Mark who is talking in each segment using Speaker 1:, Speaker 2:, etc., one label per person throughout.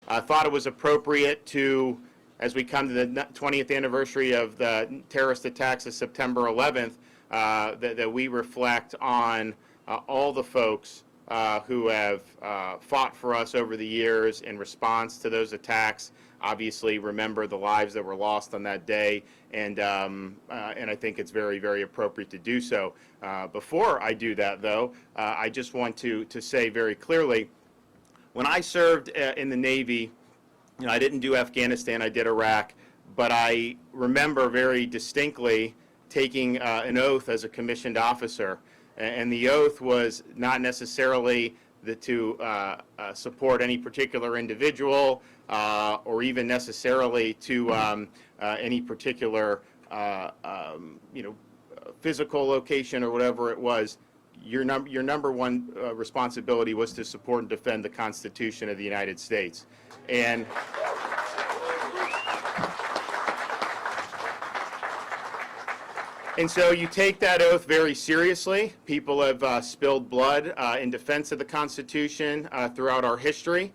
Speaker 1: thought it was appropriate to, as we come to the 20th anniversary of the terrorist attacks of September 11th, that we reflect on all the folks who have fought for us over the years in response to those attacks. Obviously, remember the lives that were lost on that day, and I think it's very, very appropriate to do so. Before I do that, though, I just want to say very clearly, when I served in the Navy, I didn't do Afghanistan, I did Iraq, but I remember very distinctly taking an oath as a commissioned officer, and the oath was not necessarily to support any particular individual or even necessarily to any particular physical location or whatever it was. Your number one responsibility was to support and defend the Constitution of the United States. And so you take that oath very seriously. People have spilled blood in defense of the Constitution throughout our history.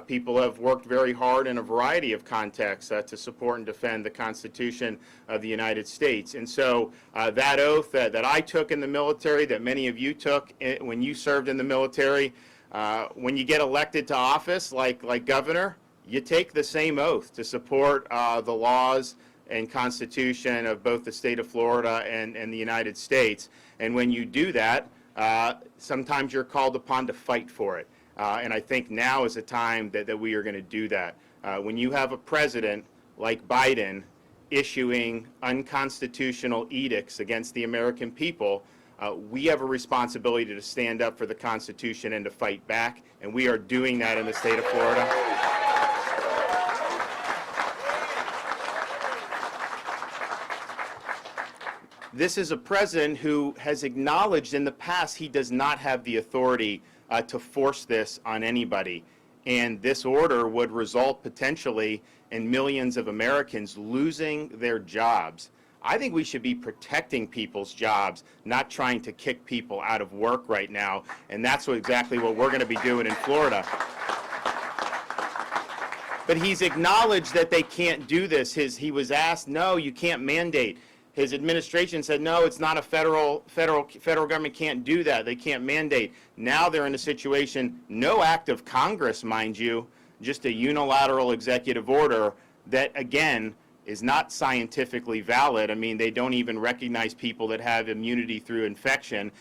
Speaker 1: People have worked very hard in a variety of contexts to support and defend the Constitution of the United States. And so that oath that I took in the military, that many of you took when you served in the military, when you get elected to office like governor, you take the same oath to support the laws and Constitution of both the state of Florida and the United States. And when you do that, sometimes you're called upon to fight for it. And I think now is the time that we are going to do that. When you have a president like Biden issuing unconstitutional edicts against the American people, we have a responsibility to stand up for the Constitution and to fight back, and we are doing that in the state of Florida. This is a president who has acknowledged in the past he does not have the authority to force this on anybody. And this order would result potentially in millions of Americans losing their jobs. I think we should be protecting people's jobs, not trying to kick people out of work right now. And that's exactly what we're going to be doing in Florida. But he's acknowledged that they can't do this. He was asked, no, you can't mandate. His administration said, no, it's not a federal government can't do that. They can't mandate. Now they're in a situation, no act of Congress, mind you, just a unilateral executive order that, again, is not scientifically valid. I mean, they don't even recognize people that have immunity through infection,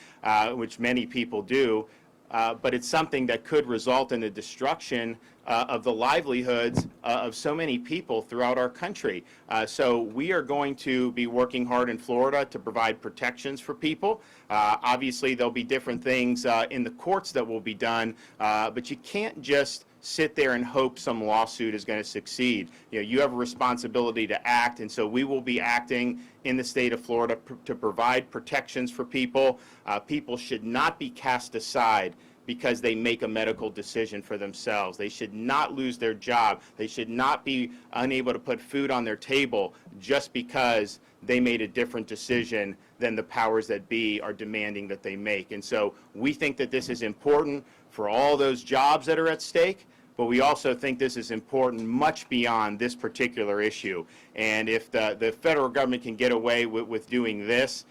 Speaker 1: which many people do. But it's something that could result in the destruction of the livelihoods of so many people throughout our country. So we are going to be working hard in Florida to provide protections for people. Obviously, there'll be different things in the courts that will be done, but you can't just sit there and hope some lawsuit is going to succeed. You have a responsibility to act, and so we will be acting in the state of Florida to provide protections for people. People should not be cast aside because they make a medical decision for themselves. They should not lose their job. They should not be unable to put food on their table just because they made a different decision than the powers that be are demanding that they make. And so we think that this is important for all those jobs that are at stake, but we also think this is important much beyond this particular issue. And if the federal government can get away with doing this,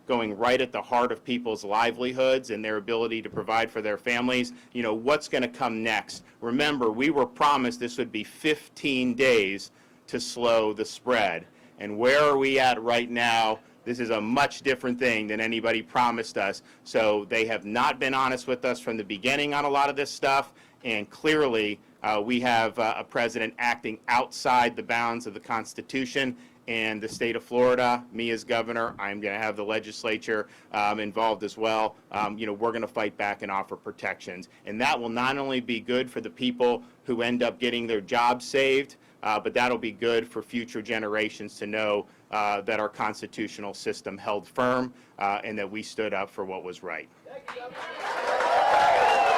Speaker 1: going right at the heart of people's livelihoods and their ability to provide for their families, what's going to come next? Remember, we were promised this would be 15 days to slow the spread. And where are we at right now? This is a much different thing than anybody promised us. So they have not been honest with us from the beginning on a lot of this stuff. And clearly, we have a president acting outside the bounds of the Constitution. And the state of Florida, me as governor, I'm going to have the legislature involved as well. We're going to fight back and offer protections. And that will not only be good for the people who end up getting their jobs saved, but that'll be good for future generations to know that our constitutional system held firm and that we stood up for what was right. Thank you.